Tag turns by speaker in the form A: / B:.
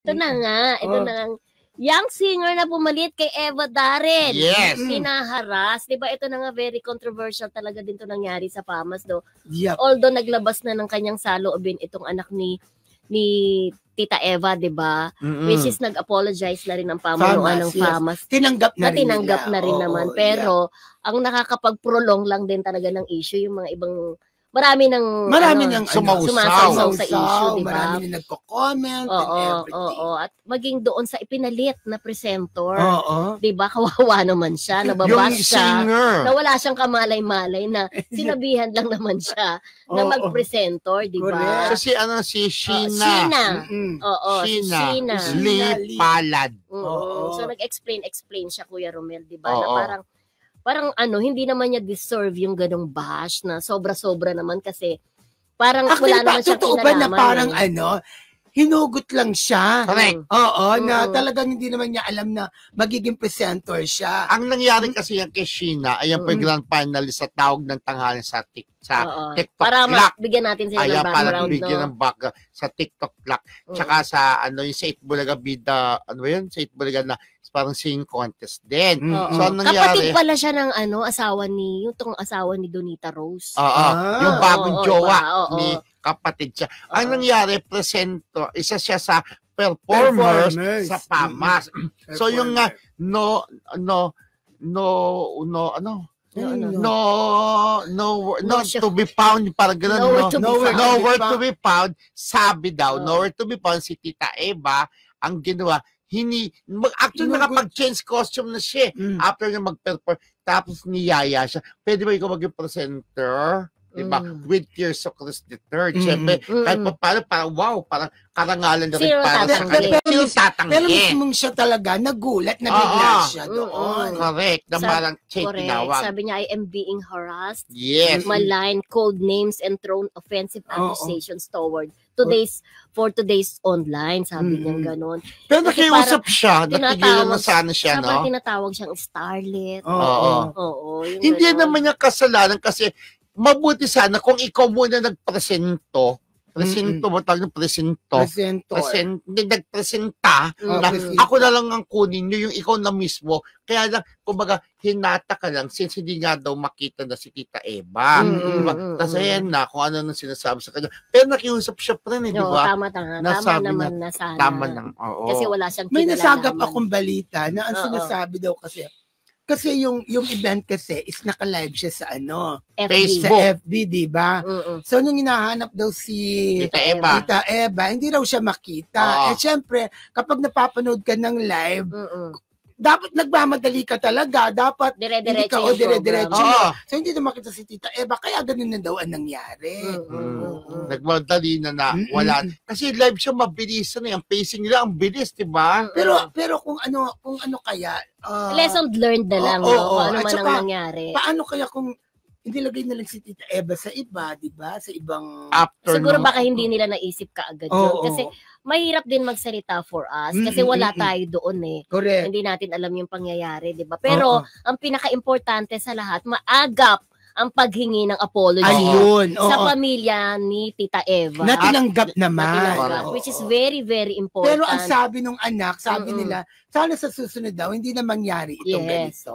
A: Ito na nga, ito na nga. Young singer na pumalit kay Eva Darren.
B: Yes.
A: Hinaharas. Diba ito na nga, very controversial talaga din to nangyari sa FAMAS.
C: Yep.
A: Although naglabas na ng kanyang saloobin itong anak ni Tita Eva, diba? Which is nag-apologize na rin ang pamunuan ng FAMAS.
C: Tinanggap na rin
A: tinanggap na rin naman. Pero, ang nakakapag-prolong lang din talaga ng issue, yung mga ibang marami nang sumasaw sa issue, diba?
C: Marami nang nagko-comment and everything.
A: Oo. At maging doon sa ipinalit na presenter. Diba? Kawawa naman siya. Nababas siya. Na wala siyang kamalay-malay na sinabihan lang naman siya na mag-presenter, diba?
B: So si Sheena.
A: Sheena.
B: Lee Palad.
A: So nag-explain siya, Kuya Romel, diba? Na parang hindi naman niya deserve yung ganong bash na sobra-sobra naman kasi parang wala naman siyang kinalaman.
C: Totoo ba na parang hinugot lang siya?
B: Correct.
C: Na talagang hindi naman niya alam na magiging presenter siya.
B: Ang nangyari kasi yan kay Sheena, ayan po yung grand finalist sa Tawag ng Tanghalan sa TikTok
A: para
B: Clock.
A: Bigyan natin sila ng background.
B: Para bigyan ng background sa TikTok Clock. Tsaka sa yung sa Itbulaga Bida, sa Itbulaga na parang singing contest din. So, ang nangyari,
A: kapatid pala siya ng asawa ni Donita Rose.
B: Yung bagong jowa ni kapatid siya. Ang nangyari, isa siya sa performers sa FAMAS. So, yung not to be found, parang gano'n, nowhere to be found, sabi daw, nowhere to be found, si Tita Eva, ang ginawa, actually nakapag-change costume na siya after niya mag-perform, tapos niyaya siya. Pwede ba ikaw maging presenter? Diba? With Tears of Christ the Third. Siyempre, kahit pa parang wow, parang karangalan na rin para sa kanya.
C: Pero mismong siya talaga, nagulat, nabigla siya doon.
B: Correct. Na parang tinawag.
A: Sabi niya, I am being harassed,
B: yes,
A: malign, cold names, and thrown offensive accusations toward today's online, sabi niya gano'n.
B: Pero nakiusap siya, napigilan na sana siya, no?
A: Parang tinatawag siyang starlet.
B: Hindi naman niya kasalanan kasi mabuti sana kung ikaw muna nagpresento nagpresenta na ako na lang ang kunin nyo, yung ikaw na mismo. Kaya lang, kumbaga, hinata ka lang since hindi nga daw makita na si Tita Eva. Diba? Tapos ayan na, kung ano nang sinasabi sa kanya. Pero nakiusap siya pa rin, di ba?
A: Tama naman na sana.
B: Tama lang,
A: Kasi wala siyang
C: kinalaman. May nasagap akong balita na ang sinasabi daw kasi yung event kasi is naka-live siya sa
B: Facebook.
C: Sa FB, di ba? So, nung hinahanap daw si Tita Eva, hindi raw siya makita. Syempre, kapag napapanood ka ng live, dapat nagmamadali ka talaga. Dapat dire-diretso. So, hindi na makita si Tita Eva. Kaya ganun na daw ang nangyari.
B: Nagmadali na wala. Kasi live siya, mabilis na. Ang pacing nila, ang bilis, di ba?
C: Pero kung ano kaya...
A: lesson learned na lang, kung ano man ang nangyari.
C: Paano kaya kung inilagay na lang si Tita Eva sa iba, di ba? Sa ibang...
A: Siguro baka hindi nila naisip kaagad yun. Kasi mahirap din magsalita for us. Kasi wala tayo doon
C: Correct.
A: Hindi natin alam yung pangyayari, di ba? Pero ang pinaka-importante sa lahat, maagap ang paghingi ng apology sa pamilya ni Tita Eva.
C: Na tinanggap naman.
A: Which is very, very important.
C: Pero ang sabi nung anak, sabi nila, sana sa susunod daw, hindi na mangyari itong ganito.